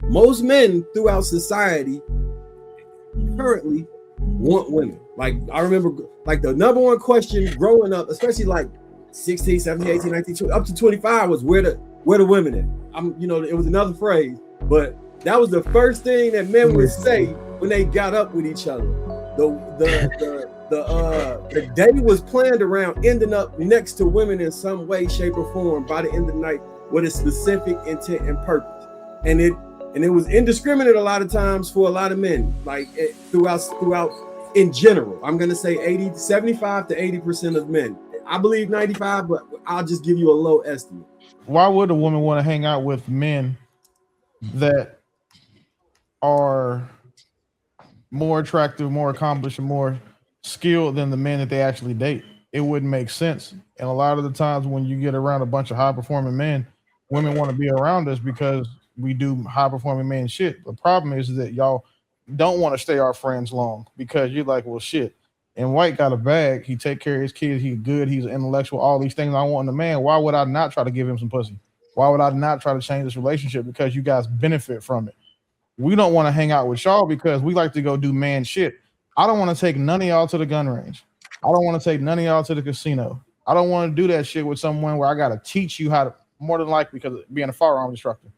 most men throughout society currently want women. Like I remember like the number one question growing up, especially like 16, 17, 18, 19, 20, up to 25 was where the women at? It was another phrase, but that was the first thing that men would say when they got up with each other. The day was planned around ending up next to women in some way, shape, or form by the end of the night with a specific intent and purpose. And it was indiscriminate a lot of times for a lot of men, like throughout in general. I'm gonna say 75 to 80% of men. I believe 95, but I'll just give you a low estimate. Why would a woman want to hang out with men that are more attractive, more accomplished, and more skilled than the men that they actually date? It wouldn't make sense. And a lot of the times when you get around a bunch of high performing men, women want to be around us because we do high performing man shit. The problem is that y'all don't want to stay our friends long because you're like, well, shit. And White got a bag. He take care of his kids. He's good. He's intellectual. All these things I want in a man. Why would I not try to give him some pussy? Why would I not try to change this relationship? Because you guys benefit from it. We don't want to hang out with y'all because we like to go do man shit. I don't want to take none of y'all to the gun range. I don't want to take none of y'all to the casino. I don't want to do that shit with someone where I got to teach you how to, more than likely because of being a firearm instructor.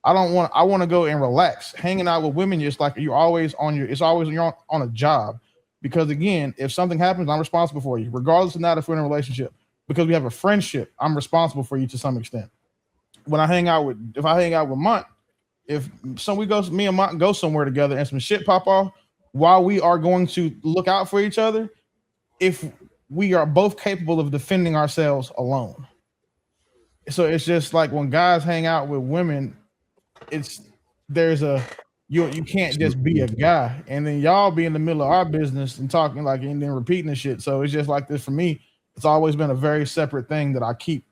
I want to go and relax. Hanging out with women just like you're always you're on a job. Because again, if something happens, I'm responsible for you, regardless of not if we're in a relationship. Because we have a friendship, I'm responsible for you to some extent. If I hang out with Mont, me and Mont go somewhere together and some shit pop off, while we are going to look out for each other, if we are both capable of defending ourselves alone. So it's just like when guys hang out with women, you can't just be a guy, and then y'all be in the middle of our business and talking like and then repeating the shit. So it's just like this for me. It's always been a very separate thing that I keep.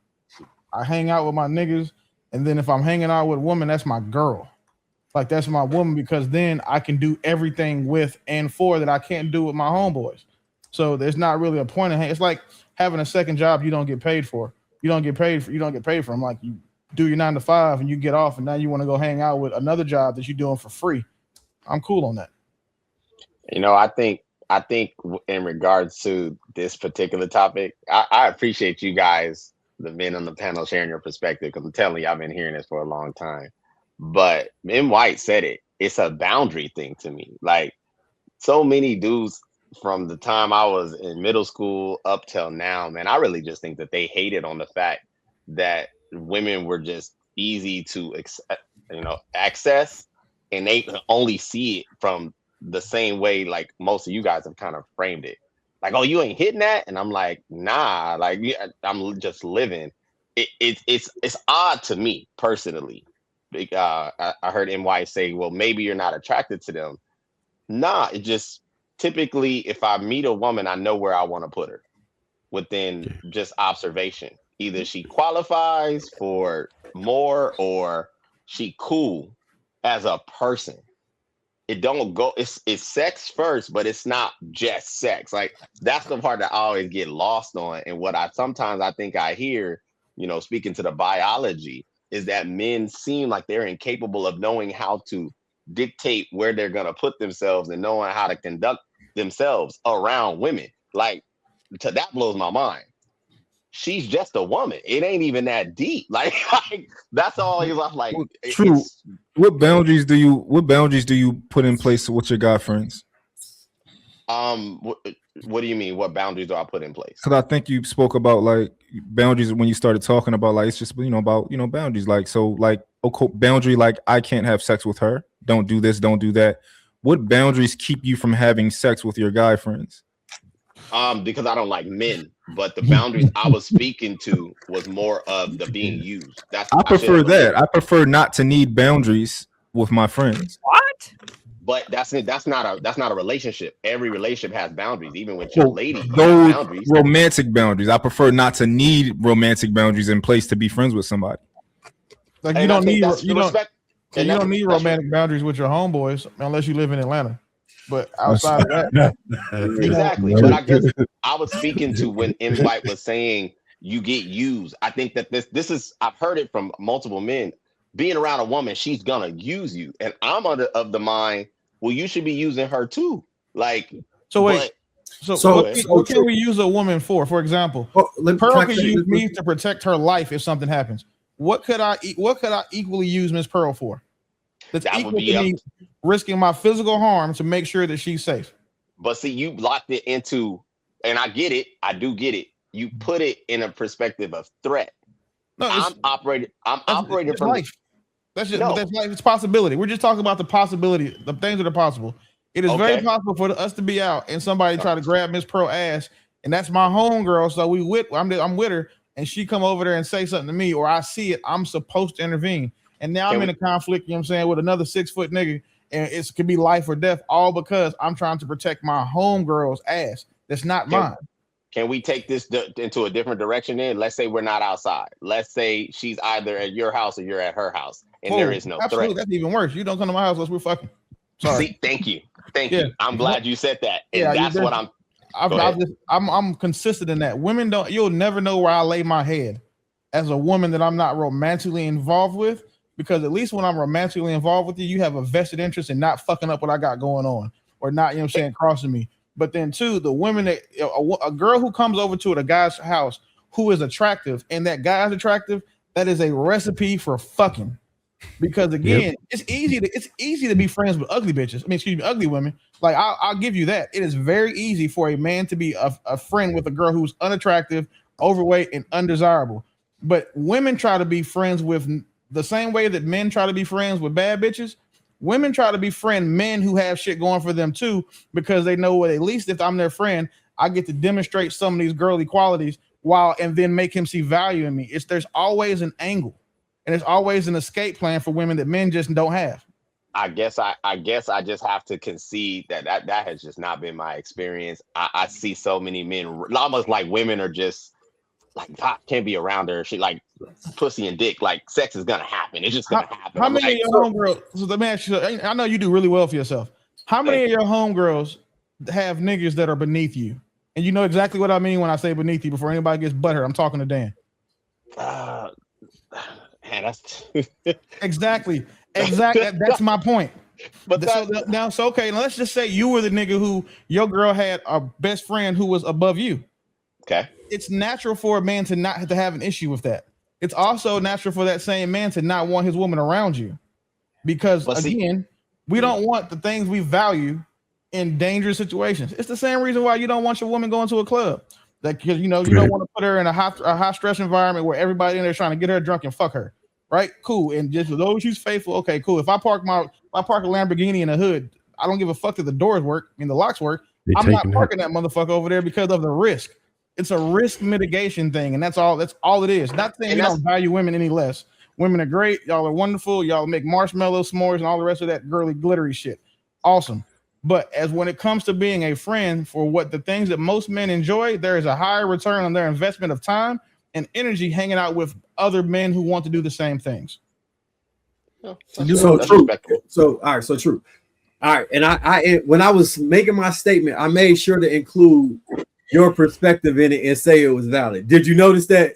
I hang out with my niggas, and then if I'm hanging out with a woman, that's my girl. Like that's my woman because then I can do everything with and for that I can't do with my homeboys. So there's not really a point in it's like having a second job you don't get paid for. You don't get paid for. I'm like you do your 9 to 5 and you get off and now you want to go hang out with another job that you're doing for free. I'm cool on that. I think in regards to this particular topic, I appreciate you guys, the men on the panel, sharing your perspective because I'm telling you, I've been hearing this for a long time. But M. White said it. It's a boundary thing to me. Like so many dudes from the time I was in middle school up till now, man, I really just think that they hated on the fact that women were just easy to access, and they only see it from the same way like most of you guys have kind of framed it, like, oh, you ain't hitting that, and I'm like, nah, like I'm just living. It's odd to me personally. I heard NY say, well, maybe you're not attracted to them. Nah, it just typically if I meet a woman, I know where I want to put her within just observation. Either she qualifies for more or she cool as a person. It don't go, it's sex first, but it's not just sex. Like that's the part that I always get lost on. And what I think I hear, speaking to the biology, is that men seem like they're incapable of knowing how to dictate where they're going to put themselves and knowing how to conduct themselves around women. Like that blows my mind. She's just a woman. It ain't even that deep. Like that's all he's like. True. What boundaries do you put in place with your guy friends? What do you mean? What boundaries do I put in place? Because I think you spoke about like boundaries when you started talking about like it's just about boundaries. Like so like boundary like I can't have sex with her. Don't do this. Don't do that. What boundaries keep you from having sex with your guy friends? Because I don't like men, but the boundaries I was speaking to was more of the being used. I prefer that. I prefer not to need boundaries with my friends. What? But that's not a relationship. Every relationship has boundaries, even with your lady. Those boundaries. Romantic boundaries. I prefer not to need romantic boundaries in place to be friends with somebody. Like you don't need romantic boundaries with your homeboys unless you live in Atlanta. But outside of that, exactly. But I guess I was speaking to when M. White was saying you get used. I think that this is I've heard it from multiple men. being around a woman, she's gonna use you. And I'm of the mind, well, you should be using her too. Like, so wait, what can we use a woman for? For example, Pearl could use me to protect her life if something happens. What could I equally use Miss Pearl for? That's equal to me risking my physical harm to make sure that she's safe. But see, you locked it into, and I get it. I do get it. You put it in a perspective of threat. No, I'm operating from life. That's life. It's possibility. We're just talking about the possibility, the things that are possible. It is very possible for us to be out and somebody try to grab Miss Pearl ass, and that's my homegirl. So I'm with her, and she come over there and say something to me, or I see it. I'm supposed to intervene, and now I'm in a conflict. You know what I'm saying, with another 6-foot nigga, and it could be life or death, all because I'm trying to protect my homegirl's ass. That's not mine. Can we take this into a different direction then? Let's say we're not outside. Let's say she's either at your house or you're at her house, and there is no threat. That's even worse. You don't come to my house unless we're fucking. Sorry. See, thank you. I'm glad you said that. And that's what I'm consistent in that. Women don't. You'll never know where I lay my head as a woman that I'm not romantically involved with, because at least when I'm romantically involved with you, you have a vested interest in not fucking up what I got going on, or not, you know what I'm saying, crossing me. But then too, the women that a girl who comes over to a guy's house who is attractive, and that guy's attractive, that is a recipe for fucking. Because again, it's easy to be friends with ugly bitches. I mean, excuse me, ugly women. Like I'll give you that. It is very easy for a man to be a friend with a girl who's unattractive, overweight, and undesirable. But women try to be friends with the same way that men try to be friends with bad bitches. Women try to befriend men who have shit going for them too, because they know, well, at least if I'm their friend, I get to demonstrate some of these girly qualities and then make him see value in me. There's always an angle, and there's always an escape plan for women that men just don't have. I guess I just have to concede that has just not been my experience. I see so many men, almost like women are just like, God, can't be around her. She like pussy and dick, like sex is gonna happen. It's just gonna happen. How many of your homegirls? So let me ask you, I know you do really well for yourself. How many of your homegirls have niggas that are beneath you? And you know exactly what I mean when I say beneath you. Before anybody gets butthurt, I'm talking to Dan. Man, that's exactly. That's my point. But okay. Now let's just say you were the nigga who your girl had a best friend who was above you. Okay. It's natural for a man to not have to have an issue with that. It's also natural for that same man to not want his woman around you, because we don't want the things we value in dangerous situations. It's the same reason why you don't want your woman going to a club, because you don't want to put her in a high stress environment where everybody in there trying to get her drunk and fuck her. Right? Cool. And just for those who's faithful, okay, cool. If I park a Lamborghini in the hood, I don't give a fuck that the doors work, the locks work. I'm not parking that motherfucker over there because of the risk. It's a risk mitigation thing, and that's all it is. Not saying you don't value women any less. Women are great. Y'all are wonderful. Y'all make marshmallow s'mores and all the rest of that girly glittery shit. Awesome. But as when it comes to being a friend, for what the things that most men enjoy, there is a higher return on their investment of time and energy hanging out with other men who want to do the same things. So true. So all right. So true. All right. And I when I was making my statement, I made sure to include your perspective in it and say it was valid. Did you notice that?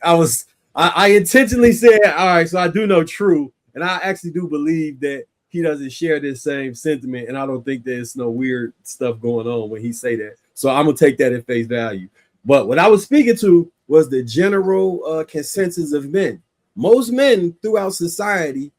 I intentionally said, all right, so I do know true, and I actually do believe that he doesn't share this same sentiment, and I don't think there's no weird stuff going on when he say that. So I'm gonna take that at face value. But what I was speaking to was the general consensus of men. Most men throughout society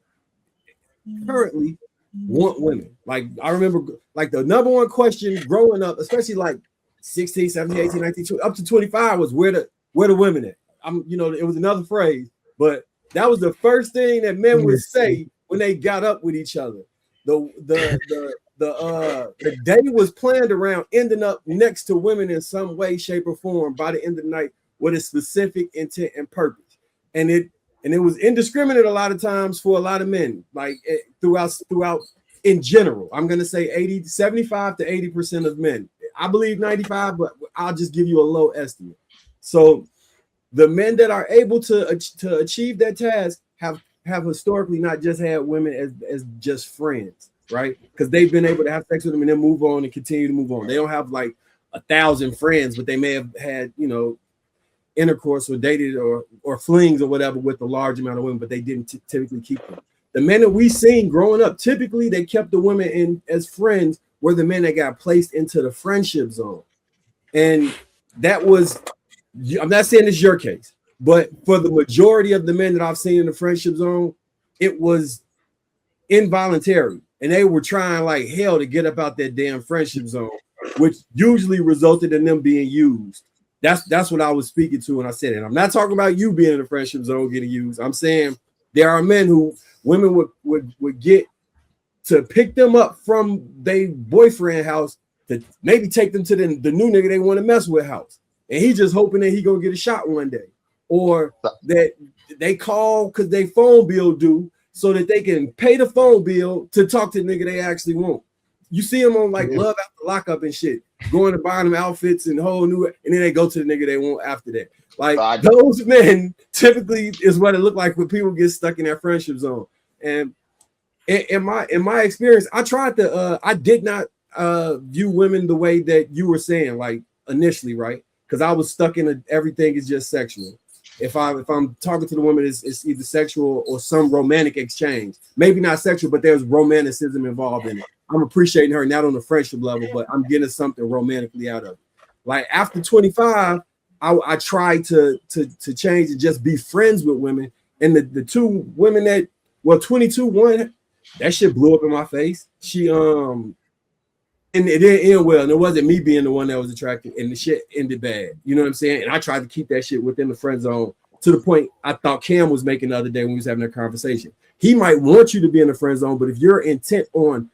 currently want women. Like I remember, like the number one question growing up, especially like 16, 17, 18, 19, 20, up to 25 was where the women at? It was another phrase, but that was the first thing that men would say when they got up with each other. The day was planned around ending up next to women in some way, shape, or form by the end of the night with a specific intent and purpose. And it was indiscriminate a lot of times for a lot of men, like throughout in general. I'm gonna say 75 to 80% of men. I believe 95, but I'll just give you a low estimate. So the men that are able to achieve that task have historically not just had women as just friends, right? Because they've been able to have sex with them and then move on and continue to move on. They don't have like 1,000 friends, but they may have had, intercourse or dated or flings or whatever with a large amount of women, but they didn't typically keep them. the men that we seen growing up, typically they kept the women in as friends were the men that got placed into the friendship zone. And that was, I'm not saying it's your case, but for the majority of the men that I've seen in the friendship zone, it was involuntary. And they were trying like hell to get up out that damn friendship zone, which usually resulted in them being used. That's what I was speaking to when I said it. I'm not talking about you being in the friendship zone getting used. I'm saying there are men who women would get to pick them up from their boyfriend house to maybe take them to the new nigga they want to mess with house. And he just hoping that he gonna get a shot one day. Or that they call because they phone bill due so that they can pay the phone bill to talk to the nigga they actually want. You see them on like Love After Lockup and shit, going to buy them outfits and whole new, and then they go to the nigga they want after that. Like those men typically is what it look like when people get stuck in that friendship zone. And in my experience, I tried to I did not view women the way that you were saying, like initially, right? Because I was stuck in everything is just sexual. If I'm talking to the woman, it's either sexual or some romantic exchange. Maybe not sexual, but there's romanticism involved in it. I'm appreciating her not on the friendship level, but I'm getting something romantically out of it. Like after 25, I tried to change and just be friends with women. And the two women that 22, one that shit blew up in my face. She and it didn't end well, and it wasn't me being the one that was attracted, and the shit ended bad. You know what I'm saying? And I tried to keep that shit within the friend zone to the point I thought Cam was making the other day when we was having that conversation. He might want you to be in the friend zone, but if you're intent on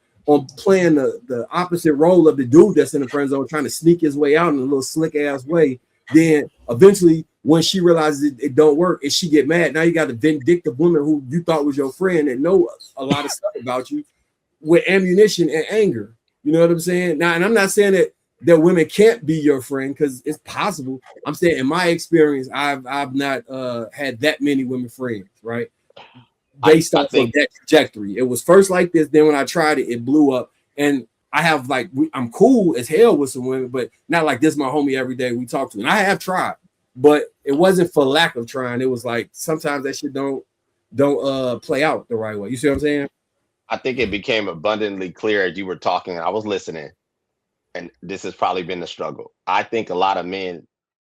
playing the opposite role of the dude that's in the friend zone, trying to sneak his way out in a little slick ass way, then eventually when she realizes it don't work and she get mad, now you got a vindictive woman who you thought was your friend and know a lot of stuff about you with ammunition and anger. You know what I'm saying? Now, and I'm not saying that women can't be your friend because it's possible. I'm saying in my experience, I've not had that many women friends, right? Based off of that trajectory. It was first like this, then when I tried it, it blew up. And I have like I'm cool as hell with some women, but not like this my homie every day we talk to. And I have tried, but it wasn't for lack of trying. It was like sometimes that shit don't play out the right way. You see what I'm saying? I think it became abundantly clear as you were talking. I was listening, and this has probably been the struggle. I think a lot of men